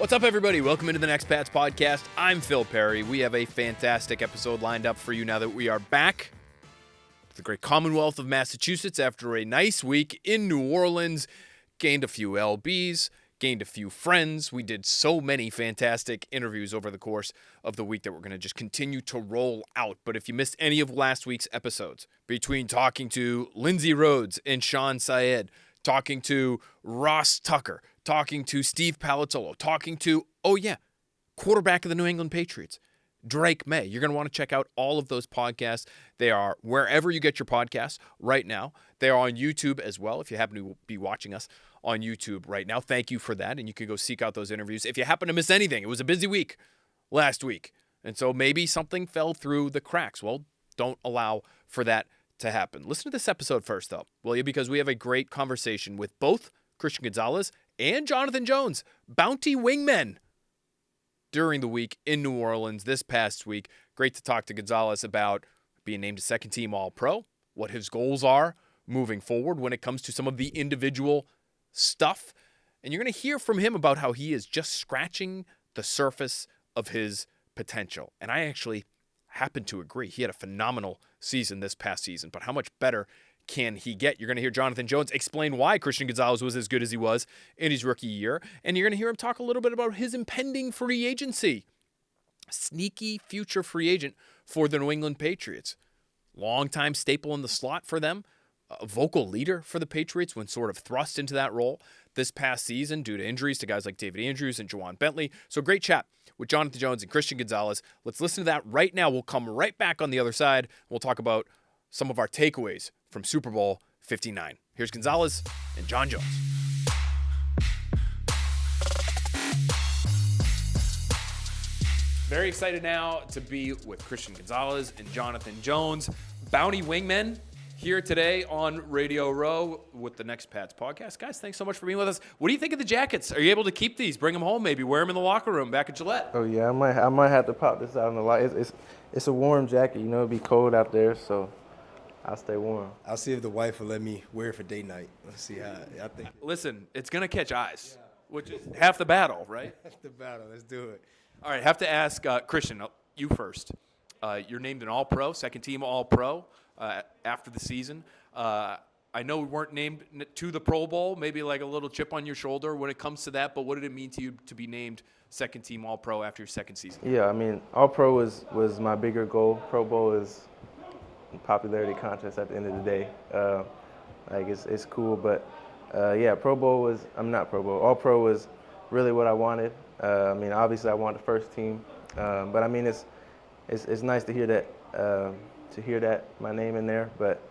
What's up, everybody? Welcome into the Next Pats podcast. I'm Phil Perry. We have a fantastic episode lined up for you now that we are back to the great Commonwealth of Massachusetts after a nice week in New Orleans. Gained a few LBs, gained a few friends. We did so many fantastic interviews over the course of the week that we're going to just continue to roll out. But if you missed any of last week's episodes, between talking to Lindsey Rhodes and Sean Syed, talking to Ross Tucker, talking to Steve Palazzolo, talking to, quarterback of the New England Patriots, Drake May. You're going to want to check out all of those podcasts. They are wherever you get your podcasts right now. They are on YouTube as well, if you happen to be watching us on YouTube right now. Thank you for that, and you can go seek out those interviews. If you happen to miss anything, it was a busy week last week, and so maybe something fell through the cracks. Well, don't allow for that to happen. Listen to this episode first, though, will you? Because we have a great conversation with both Christian Gonzalez and Jonathan Jones, bounty wingmen, during the week in New Orleans this past week. Great to talk to Gonzalez about being named a second-team All-Pro, what his goals are moving forward when it comes to some of the individual stuff. And you're going to hear from him about how he is just scratching the surface of his potential. And I actually happen to agree. He had a phenomenal season this past season, but how much better can he get? You're going to hear Jonathan Jones explain why Christian Gonzalez was as good as he was in his rookie year, and you're going to hear him talk a little bit about his impending free agency. Sneaky future free agent for the New England Patriots. Longtime staple in the slot for them, a vocal leader for the Patriots when sort of thrust into that role this past season due to injuries to guys like David Andrews and Juwan Bentley. So great chat with Jonathan Jones and Christian Gonzalez. Let's listen to that right now. We'll come right back on the other side. We'll talk about some of our takeaways from Super Bowl 59. Here's Gonzalez and John Jones. Very excited now to be with Christian Gonzalez and Jonathan Jones, bounty wingmen, here today on Radio Row with the Next Pats podcast. Guys, thanks so much for being with us. What do you think of the jackets? Are you able to keep these? Bring them home, maybe wear them in the locker room back at Gillette. Oh yeah, I might have to pop this out in the light. It's a warm jacket, you know. It'll be cold out there, so I'll stay warm. I'll see if the wife will let me wear it for date night. Let's see how I think. Listen, it's gonna catch eyes, which is half the battle, right? Half the battle. Let's do it. All right, have to ask Christian, you first. You're named an All-Pro, second-team All-Pro after the season. I know we weren't named to the Pro Bowl, maybe like a little chip on your shoulder when it comes to that, but what did it mean to you to be named second-team All-Pro after your second season? Yeah, I mean, All-Pro was my bigger goal. Pro Bowl is a popularity contest at the end of the day. It's cool, but Pro Bowl was, I'm not Pro Bowl. All-Pro was really what I wanted. Obviously I want the first team, but I mean, it's nice to hear that, my name in there. But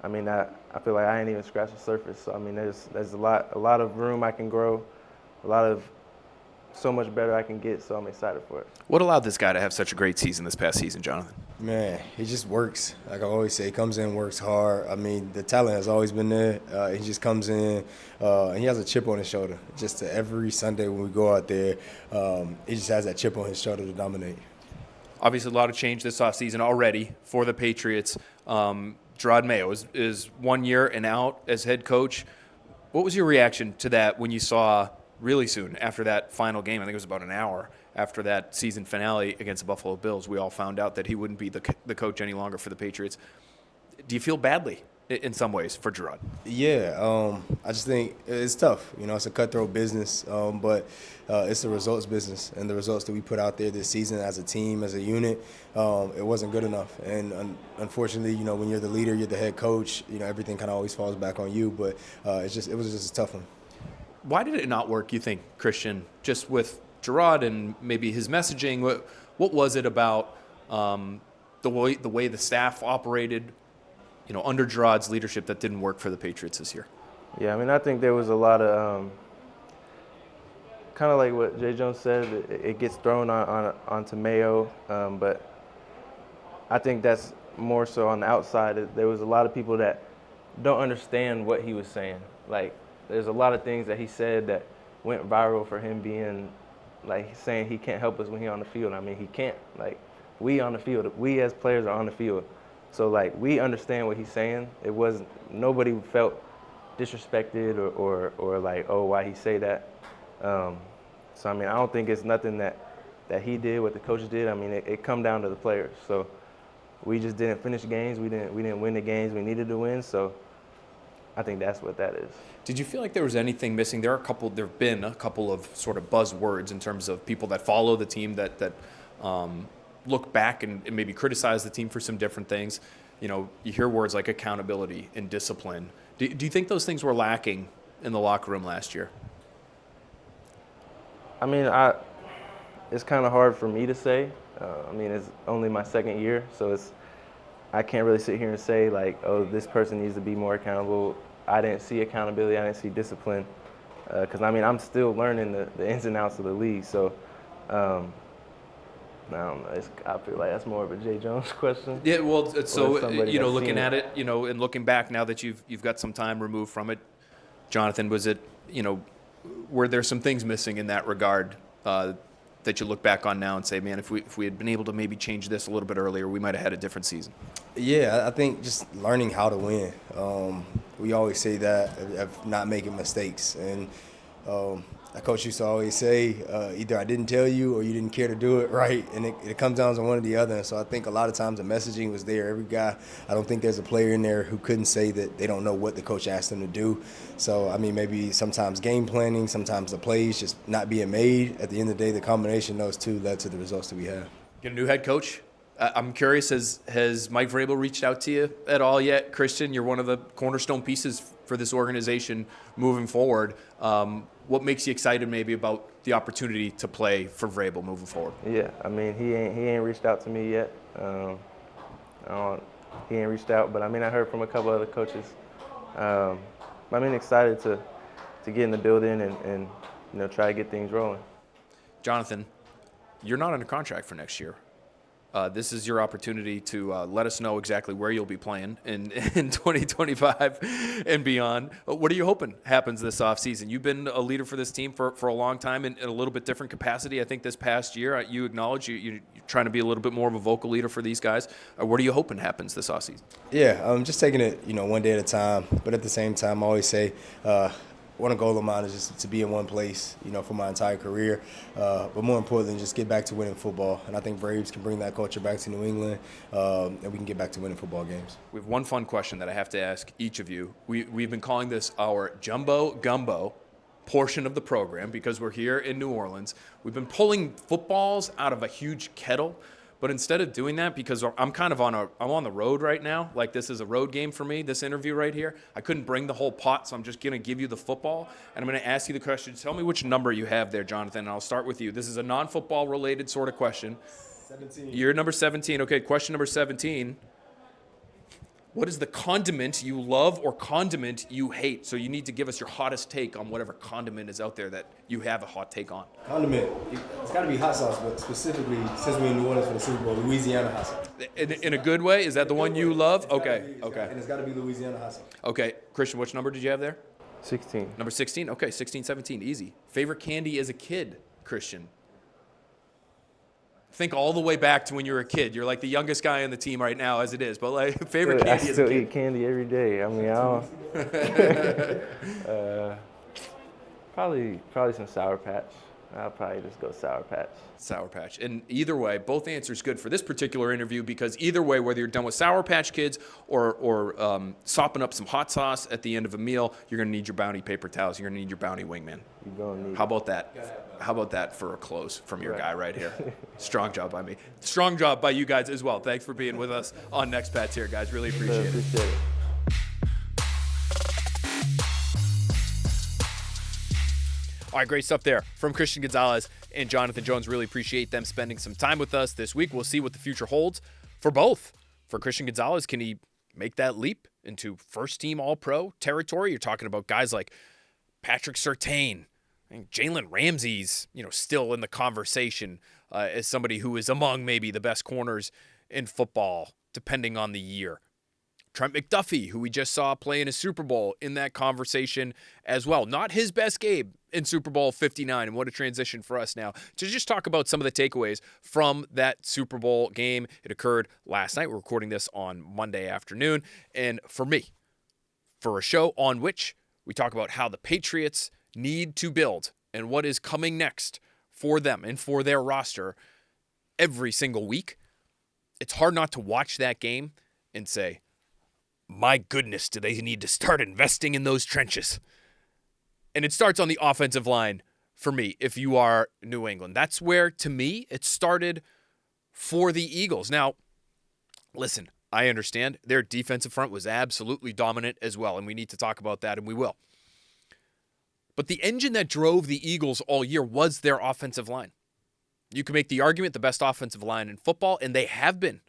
I mean, I feel like I ain't even scratched the surface. So I mean, there's a lot of room I can grow, so much better I can get. So I'm excited for it. What allowed this guy to have such a great season this past season, Jonathan? Man, he just works. Like I always say, he comes in, works hard. I mean, the talent has always been there. He just comes in, and he has a chip on his shoulder. Just every Sunday when we go out there, he just has that chip on his shoulder to dominate. Obviously, a lot of change this offseason already for the Patriots. Jerod Mayo is 1 year and out as head coach. What was your reaction to that when you saw really soon after that final game? I think it was about an hour after that season finale against the Buffalo Bills. We all found out that he wouldn't be the coach any longer for the Patriots. Do you feel badly in some ways for Jerod? Yeah, I just think it's tough. You know, it's a cutthroat business, but it's a results business. And the results that we put out there this season as a team, as a unit, it wasn't good enough. And unfortunately, you know, when you're the leader, you're the head coach, you know, everything kind of always falls back on you. But it was just a tough one. Why did it not work, you think, Christian, just with Jerod and maybe his messaging? What was it about the way the staff operated, you know, under Jerod's leadership that didn't work for the Patriots this year? Yeah, I mean, I think there was a lot of kind of like what Jay Jones said. It gets thrown onto Mayo, but I think that's more so on the outside. There was a lot of people that don't understand what he was saying. Like, there's a lot of things that he said that went viral for him being, like, saying he can't help us when he's on the field. I mean, he can't. Like, we on the field, we as players are on the field. So, like, we understand what he's saying. It wasn't, nobody felt disrespected or like, oh, why he say that? So, I mean, I don't think it's nothing that he did, what the coaches did. I mean, it come down to the players. So we just didn't finish games. We didn't win the games we needed to win. So I think that's what that is. Did you feel like there was anything missing? There have been a couple of sort of buzzwords in terms of people that follow the team that look back and maybe criticize the team for some different things. You know, you hear words like accountability and discipline. Do you think those things were lacking in the locker room last year? I mean, it's kind of hard for me to say. I mean, it's only my second year, so I can't really sit here and say, like, oh, this person needs to be more accountable. I didn't see accountability. I didn't see discipline. Because, I mean, I'm still learning the ins and outs of the league. So, I don't know. I feel like that's more of a Jay Jones question. Yeah, well, so, you know, looking at it, you know, and looking back now that you've got some time removed from it, Jonathan, was it, you know, were there some things missing in that regard that you look back on now and say, man, if we had been able to maybe change this a little bit earlier, we might have had a different season? Yeah, I think just learning how to win. We always say that, of not making mistakes. And a coach used to always say, either I didn't tell you or you didn't care to do it right. And it comes down to one or the other. And so I think a lot of times the messaging was there. Every guy, I don't think there's a player in there who couldn't say that they don't know what the coach asked them to do. So, I mean, maybe sometimes game planning, sometimes the plays just not being made. At the end of the day, the combination of those two led to the results that we have. Get a new head coach. I'm curious, has Mike Vrabel reached out to you at all yet? Christian, you're one of the cornerstone pieces for this organization moving forward. What makes you excited maybe about the opportunity to play for Vrabel moving forward? Yeah, I mean, he ain't reached out to me yet. He ain't reached out, but I mean, I heard from a couple other coaches. I mean, excited to get in the building and you know, try to get things rolling. Jonathan, you're not under contract for next year. This is your opportunity to let us know exactly where you'll be playing in 2025 and beyond. What are you hoping happens this offseason? You've been a leader for this team for a long time in a little bit different capacity. I think this past year you acknowledge you're trying to be a little bit more of a vocal leader for these guys. What are you hoping happens this offseason? Yeah, just taking it, you know, one day at a time. But at the same time, I always say one goal of mine is just to be in one place, you know, for my entire career. But more importantly, just get back to winning football. And I think Braves can bring that culture back to New England, and we can get back to winning football games. We have one fun question that I have to ask each of you. We've been calling this our Jumbo Gumbo portion of the program because we're here in New Orleans. We've been pulling footballs out of a huge kettle. But instead of doing that, because I'm on the road right now, like this is a road game for me, this interview right here, I couldn't bring the whole pot, so I'm just going to give you the football, and I'm going to ask you the question. Tell me which number you have there, Jonathan, and I'll start with you. This is a non-football related sort of question. 17. You're number 17. Okay, question number 17. What is the condiment you love or condiment you hate? So you need to give us your hottest take on whatever condiment is out there that you have a hot take on. Condiment, it's got to be hot sauce, but specifically, since we're in New Orleans for the Super Bowl, Louisiana hot sauce. In a good way? Is that the one you love? Okay. And it's got to be Louisiana hot sauce. Okay. Christian, which number did you have there? 16. Number 16? Okay, 16, 17. Easy. Favorite candy as a kid, Christian? Think all the way back to when you were a kid. You're like the youngest guy on the team right now as it is. But like favorite candy as a kid? I still eat candy every day. I mean, probably some Sour Patch. I'll probably just go Sour Patch. Sour Patch. And either way, both answers good for this particular interview because either way, whether you're done with Sour Patch Kids or sopping up some hot sauce at the end of a meal, you're going to need your Bounty paper towels. You're going to need your Bounty wingman. You're going to need How about that? How about that for a close from your guy right here? Strong job by me. Strong job by you guys as well. Thanks for being with us on Next Pat's here, guys. Really appreciate it. Appreciate it. All right, great stuff there from Christian Gonzalez and Jonathan Jones. Really appreciate them spending some time with us this week. We'll see what the future holds for both. For Christian Gonzalez, can he make that leap into first-team All-Pro territory? You're talking about guys like Patrick Surtain. I think Jalen Ramsey's, still in the conversation as somebody who is among maybe the best corners in football, depending on the year. Trent McDuffie, who we just saw play in a Super Bowl, in that conversation as well. Not his best game in Super Bowl 59, and what a transition for us now to just talk about some of the takeaways from that Super Bowl game. It occurred last night. We're recording this on Monday afternoon. And for me, for a show on which we talk about how the Patriots need to build and what is coming next for them and for their roster every single week, it's hard not to watch that game and say, my goodness, do they need to start investing in those trenches? And it starts on the offensive line for me, if you are New England. That's where, to me, it started for the Eagles. Now, listen, I understand their defensive front was absolutely dominant as well, and we need to talk about that, and we will. But the engine that drove the Eagles all year was their offensive line. You can make the argument the best offensive line in football, and they have been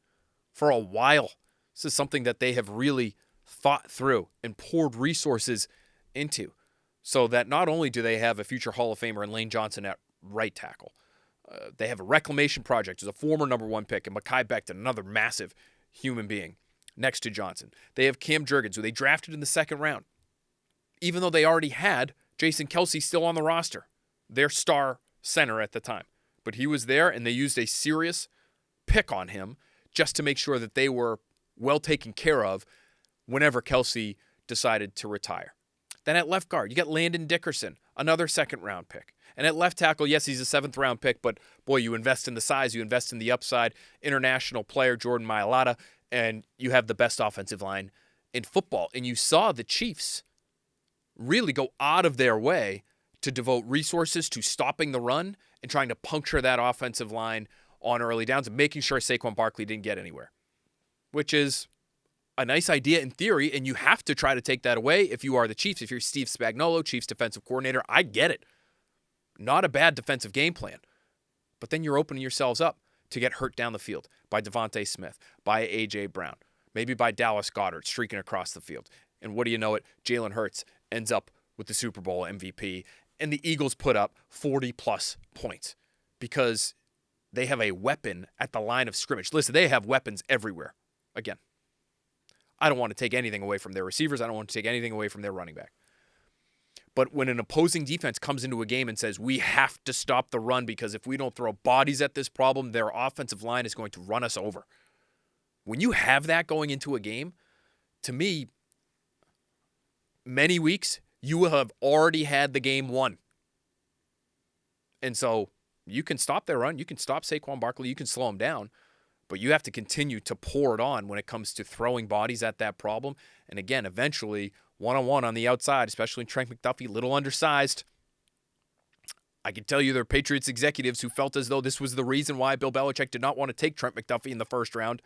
for a while. This is something that they have really thought through and poured resources into, so that not only do they have a future Hall of Famer in Lane Johnson at right tackle, they have a reclamation project as a former number 1 pick, and Mekhi Becton, another massive human being, next to Johnson. They have Cam Jurgens, who they drafted in the 2nd round, even though they already had Jason Kelce still on the roster, their star center at the time. But he was there, and they used a serious pick on him just to make sure that they were well taken care of whenever Kelce decided to retire. Then at left guard, you got Landon Dickerson, another 2nd-round pick. And at left tackle, yes, he's a 7th-round pick, but boy, you invest in the size, you invest in the upside. International player Jordan Mailata, and you have the best offensive line in football. And you saw the Chiefs really go out of their way to devote resources to stopping the run and trying to puncture that offensive line on early downs and making sure Saquon Barkley didn't get anywhere, which is a nice idea in theory, and you have to try to take that away if you are the Chiefs. If you're Steve Spagnuolo, Chiefs defensive coordinator, I get it. Not a bad defensive game plan. But then you're opening yourselves up to get hurt down the field by Devontae Smith, by A.J. Brown, maybe by Dallas Goedert streaking across the field. And what do you know it? Jalen Hurts ends up with the Super Bowl MVP, and the Eagles put up 40-plus points because they have a weapon at the line of scrimmage. Listen, they have weapons everywhere. Again, I don't want to take anything away from their receivers. I don't want to take anything away from their running back. But when an opposing defense comes into a game and says, we have to stop the run because if we don't throw bodies at this problem, their offensive line is going to run us over. When you have that going into a game, to me, many weeks, you will have already had the game won. And so you can stop their run. You can stop Saquon Barkley. You can slow him down. But you have to continue to pour it on when it comes to throwing bodies at that problem. And again, eventually, one-on-one on the outside, especially Trent McDuffie, little undersized. I can tell you there are Patriots executives who felt as though this was the reason why Bill Belichick did not want to take Trent McDuffie in the 1st round.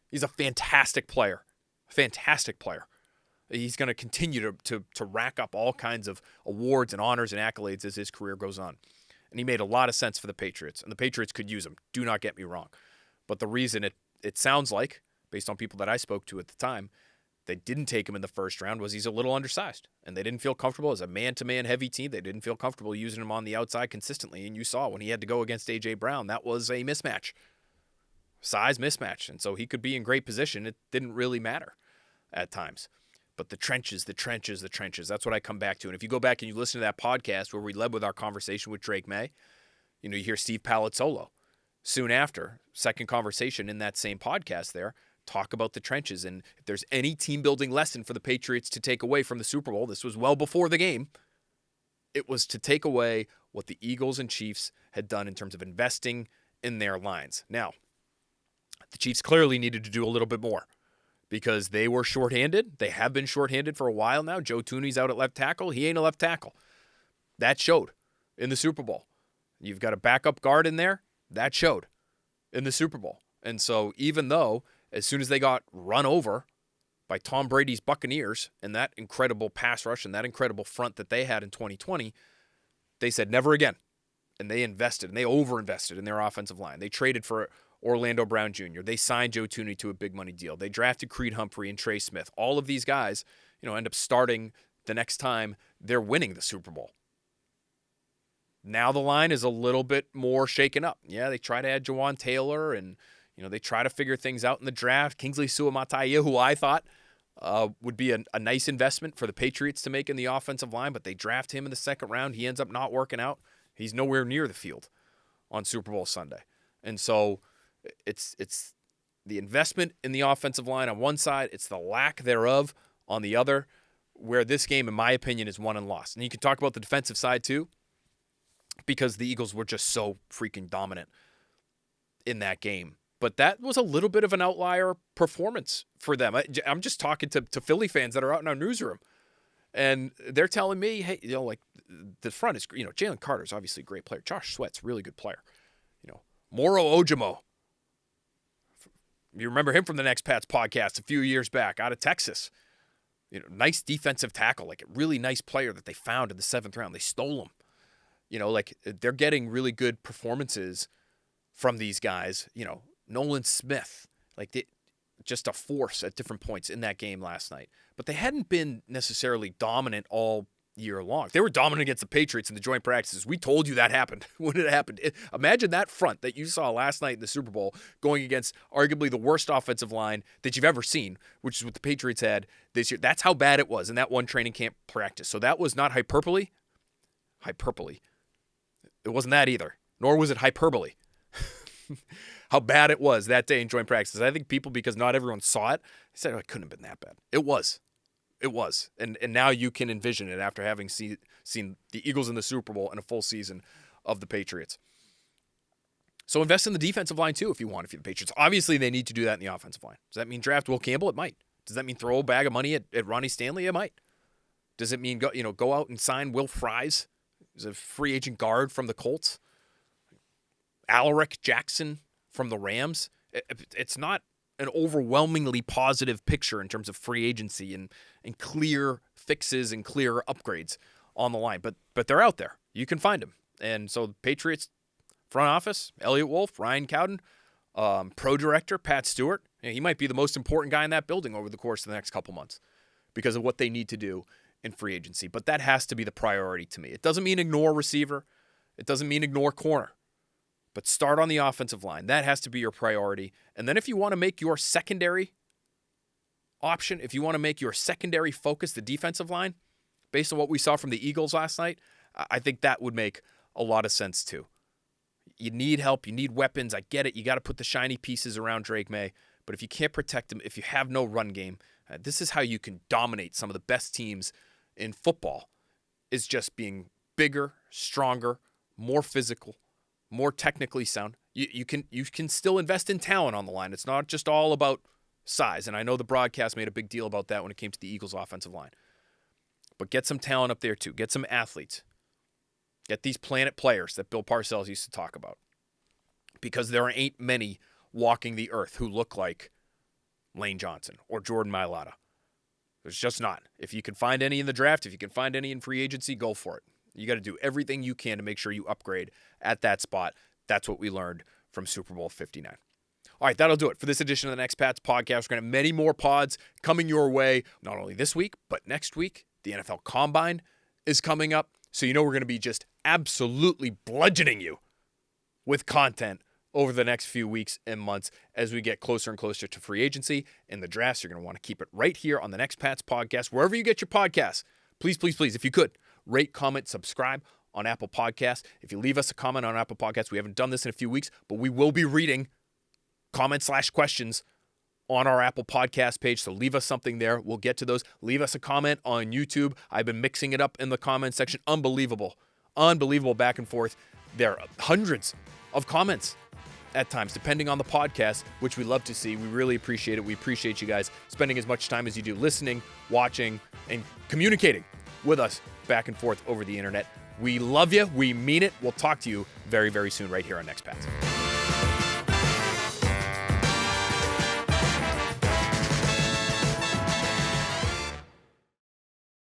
He's a fantastic player. Fantastic player. He's going to continue to rack up all kinds of awards and honors and accolades as his career goes on. And he made a lot of sense for the Patriots. And the Patriots could use him. Do not get me wrong. But the reason it sounds like, based on people that I spoke to at the time, they didn't take him in the 1st round was he's a little undersized. And they didn't feel comfortable as a man-to-man heavy team. They didn't feel comfortable using him on the outside consistently. And you saw when he had to go against A.J. Brown, that was a mismatch. Size mismatch. And so he could be in great position. It didn't really matter at times. But the trenches, that's what I come back to. And if you go back and you listen to that podcast where we led with our conversation with Drake May, you hear Steve Palazzolo soon after, second conversation in that same podcast there, talk about the trenches. And if there's any team-building lesson for the Patriots to take away from the Super Bowl, this was well before the game, it was to take away what the Eagles and Chiefs had done in terms of investing in their lines. Now, the Chiefs clearly needed to do a little bit more because they were shorthanded. They have been shorthanded for a while now. Joe Thuney's out at left tackle. He ain't a left tackle. That showed in the Super Bowl. You've got a backup guard in there. That showed in the Super Bowl. And so even though as soon as they got run over by Tom Brady's Buccaneers and that incredible pass rush and that incredible front that they had in 2020, they said never again. And they invested and they overinvested in their offensive line. They traded for Orlando Brown Jr. They signed Joe Thuney to a big money deal. They drafted Creed Humphrey and Trey Smith. All of these guys, end up starting the next time they're winning the Super Bowl. Now the line is a little bit more shaken up. Yeah, they try to add Jawan Taylor and, they try to figure things out in the draft. Kingsley Suamataia, who I thought would be a nice investment for the Patriots to make in the offensive line, but they draft him in the 2nd round. He ends up not working out. He's nowhere near the field on Super Bowl Sunday. And so it's the investment in the offensive line on one side, it's the lack thereof on the other, where this game, in my opinion, is won and lost. And you can talk about the defensive side too. because the Eagles were just so freaking dominant in that game. But that was a little bit of an outlier performance for them. I'm just talking to Philly fans that are out in our newsroom, and they're telling me, hey, like the front is, Jalen Carter's obviously a great player. Josh Sweat's a really good player. Moro Ojimo. You remember him from the Next Pats podcast a few years back out of Texas. Nice defensive tackle, like a really nice player that they found in the 7th round. They stole him. Like they're getting really good performances from these guys. Nolan Smith, just a force at different points in that game last night. But they hadn't been necessarily dominant all year long. They were dominant against the Patriots in the joint practices. We told you that happened when it happened. Imagine that front that you saw last night in the Super Bowl going against arguably the worst offensive line that you've ever seen, which is what the Patriots had this year. That's how bad it was in that one training camp practice. So that was not hyperbole. It wasn't that either, nor was it hyperbole. How bad it was that day in joint practices. I think people, because not everyone saw it, said, it couldn't have been that bad. It was. And now you can envision it after having seen the Eagles in the Super Bowl and a full season of the Patriots. So invest in the defensive line too if you want, if you're the Patriots. Obviously, they need to do that in the offensive line. Does that mean draft Will Campbell? It might. Does that mean throw a bag of money at Ronnie Stanley? It might. Does it mean go out and sign Will Fries? He's a free agent guard from the Colts. Alaric Jackson from the Rams. It's not an overwhelmingly positive picture in terms of free agency and clear fixes and clear upgrades on the line. But they're out there. You can find them. And so the Patriots front office, Elliott Wolf, Ryan Cowden, pro director, Pat Stewart. He might be the most important guy in that building over the course of the next couple months because of what they need to do in free agency. But that has to be the priority to me. It doesn't mean ignore receiver. It doesn't mean ignore corner. But start on the offensive line. That has to be your priority. And then if you want to make your secondary option, if you want to make your secondary focus the defensive line, based on what we saw from the Eagles last night, I think that would make a lot of sense too. You need help. You need weapons. I get it. You got to put the shiny pieces around Drake May. But if you can't protect him, if you have no run game, this is how you can dominate some of the best teams in football, is just being bigger, stronger, more physical, more technically sound. You can still invest in talent on the line. It's not just all about size. And I know the broadcast made a big deal about that when it came to the Eagles' offensive line. But get some talent up there too. Get some athletes. Get these planet players that Bill Parcells used to talk about. Because there ain't many walking the earth who look like Lane Johnson or Jordan Mailata. There's just not. If you can find any in the draft, if you can find any in free agency, go for it. You got to do everything you can to make sure you upgrade at that spot. That's what we learned from Super Bowl 59. All right, that'll do it for this edition of the Next Pats podcast. We're going to have many more pods coming your way, not only this week, but next week. The NFL Combine is coming up. So we're going to be just absolutely bludgeoning you with content over the next few weeks and months as we get closer and closer to free agency and the drafts. You're going to want to keep it right here on the Next Pats podcast, wherever you get your podcasts. Please, please, please, if you could, rate, comment, subscribe on Apple Podcasts. If you leave us a comment on Apple Podcasts, we haven't done this in a few weeks, but we will be reading comments/questions on our Apple Podcast page. So leave us something there. We'll get to those. Leave us a comment on YouTube. I've been mixing it up in the comment section. Unbelievable back and forth. There are hundreds of comments at times, depending on the podcast, which we love to see. We really appreciate it. We appreciate you guys spending as much time as you do listening, watching, and communicating with us back and forth over the internet. We love you. We mean it. We'll talk to you very, very soon right here on Next Pats.